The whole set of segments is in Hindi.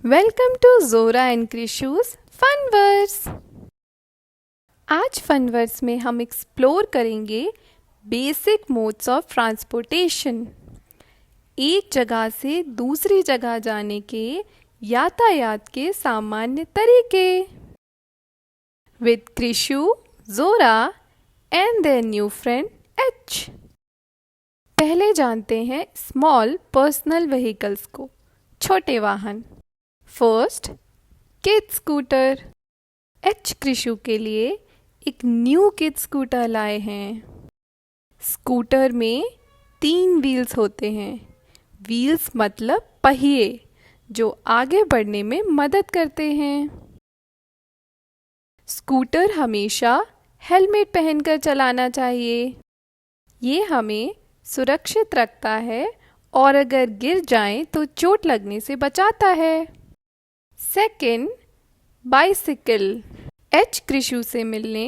वेलकम टू जोरा एंड क्रिशूज फन वर्ड्स। आज फन वर्ड्स में हम एक्सप्लोर करेंगे बेसिक मोड्स ऑफ ट्रांसपोर्टेशन। एक जगह से दूसरी जगह जाने के यातायात के सामान्य तरीके विद क्रिशू, जोरा and their new friend H. पहले जानते हैं स्मॉल पर्सनल व्हीकल्स को, छोटे वाहन। First, kid scooter. H Krishu के लिए एक न्यू किड स्कूटर लाए हैं। स्कूटर में 3 व्हील्स होते हैं। व्हील्स मतलब पहिए जो आगे बढ़ने में मदद करते हैं। स्कूटर हमेशा हेलमेट पहनकर चलाना चाहिए। ये हमें सुरक्षित रखता है और अगर गिर जाएं तो चोट लगने से बचाता है। Second, bicycle. एच क्रिशु से मिलने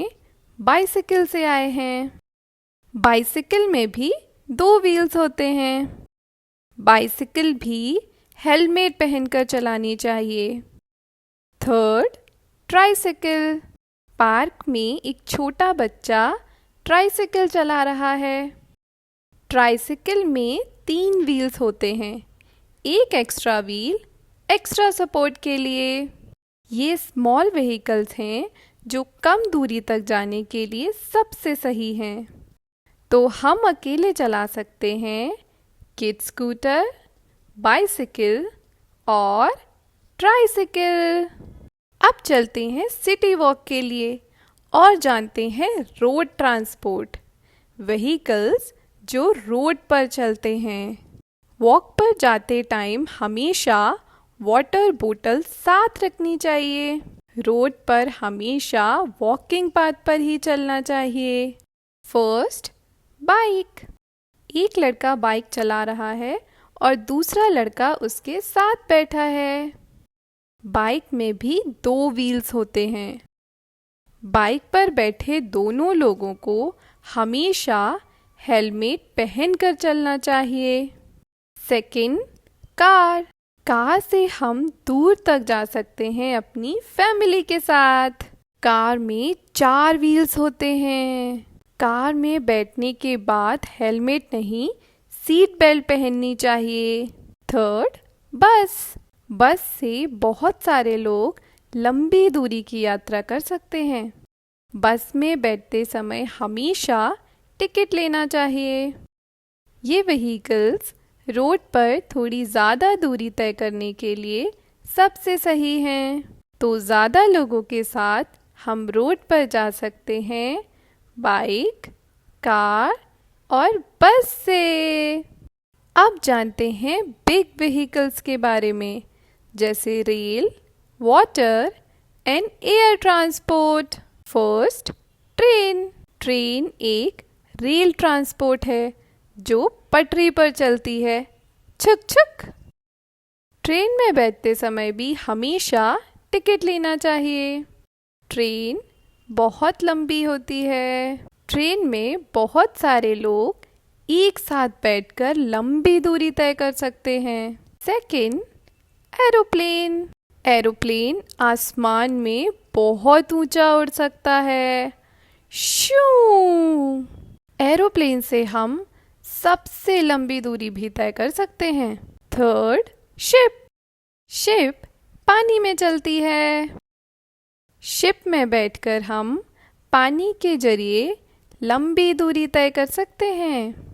बाइसिकल से आए हैं। बाइसिकल में भी 2 व्हील्स होते हैं। बाइसिकल भी हेलमेट पहनकर चलानी चाहिए। Third, tricycle. पार्क में एक छोटा बच्चा ट्राइसिकल चला रहा है। ट्राइसिकल में 3 व्हील्स होते हैं, एक एक्स्ट्रा व्हील एक्स्ट्रा सपोर्ट के लिए। ये स्मॉल व्हीकल्स हैं जो कम दूरी तक जाने के लिए सबसे सही हैं। तो हम अकेले चला सकते हैं किड स्कूटर, बाइसिकल और ट्राइसिकल। अब चलते हैं सिटी वॉक के लिए और जानते हैं रोड ट्रांसपोर्ट, व्हीकल्स जो रोड पर चलते हैं। वॉक पर जाते टाइम हमेशा वाटर बोतल साथ रखनी चाहिए। रोड पर हमेशा वॉकिंग पाथ पर ही चलना चाहिए। First, bike. एक लड़का बाइक चला रहा है और दूसरा लड़का उसके साथ बैठा है। बाइक में भी 2 व्हील्स होते हैं। बाइक पर बैठे दोनों लोगों को हमेशा हेलमेट पहनकर चलना चाहिए। Second, car. कार से हम दूर तक जा सकते हैं अपनी फैमिली के साथ। कार में 4 व्हील्स होते हैं। कार में बैठने के बाद हेलमेट नहीं, सीट बेल्ट पहननी चाहिए। थर्ड, बस। बस से बहुत सारे लोग लंबी दूरी की यात्रा कर सकते हैं। बस में बैठते समय हमेशा टिकट लेना चाहिए। ये व्हीकल्स रोड पर थोड़ी ज़्यादा दूरी तय करने के लिए सबसे सही हैं। तो ज़्यादा लोगों के साथ हम रोड पर जा सकते हैं बाइक, कार और बस से। अब जानते हैं बिग व्हीकल्स के बारे में, जैसे rail, water and air transport. First, train. Train एक रेल ट्रांसपोर्ट है जो पटरी पर चलती है। छुक छुक। ट्रेन में बैठते समय भी हमेशा टिकट लेना चाहिए। ट्रेन बहुत लंबी होती है। ट्रेन में बहुत सारे लोग एक साथ बैठकर लंबी दूरी तय कर सकते हैं। Second, aeroplane. एरोप्लेन आसमान में बहुत ऊंचा उड़ सकता है। शू। एरोप्लेन से हम सबसे लंबी दूरी भी तय कर सकते हैं। Third, ship. शिप पानी में चलती है। शिप में बैठकर हम पानी के जरिए लंबी दूरी तय कर सकते हैं।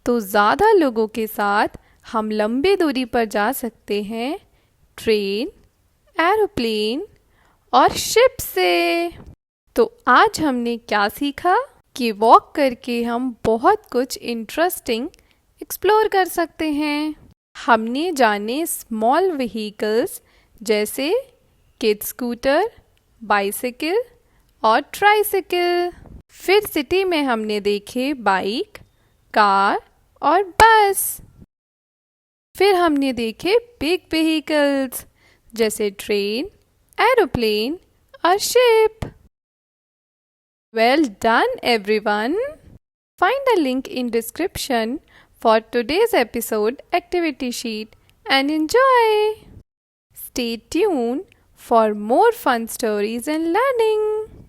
तो ज़्यादा लोगों के साथ हम लंबी दूरी पर जा सकते हैं ट्रेन, एरोप्लेन और शिप से। तो आज हमने क्या सीखा कि वॉक करके हम बहुत कुछ इंटरेस्टिंग एक्सप्लोर कर सकते हैं। हमने जाने स्मॉल व्हीकल्स जैसे किड स्कूटर, बाइसिकल और ट्राइसिकल। फिर सिटी में हमने देखे बाइक, कार और बस। फिर हमने देखे बिग व्हीकल्स जैसे ट्रेन, एरोप्लेन और ship. Well done everyone. Find the link in description for today's episode activity sheet and enjoy. Stay tuned for more fun stories and learning.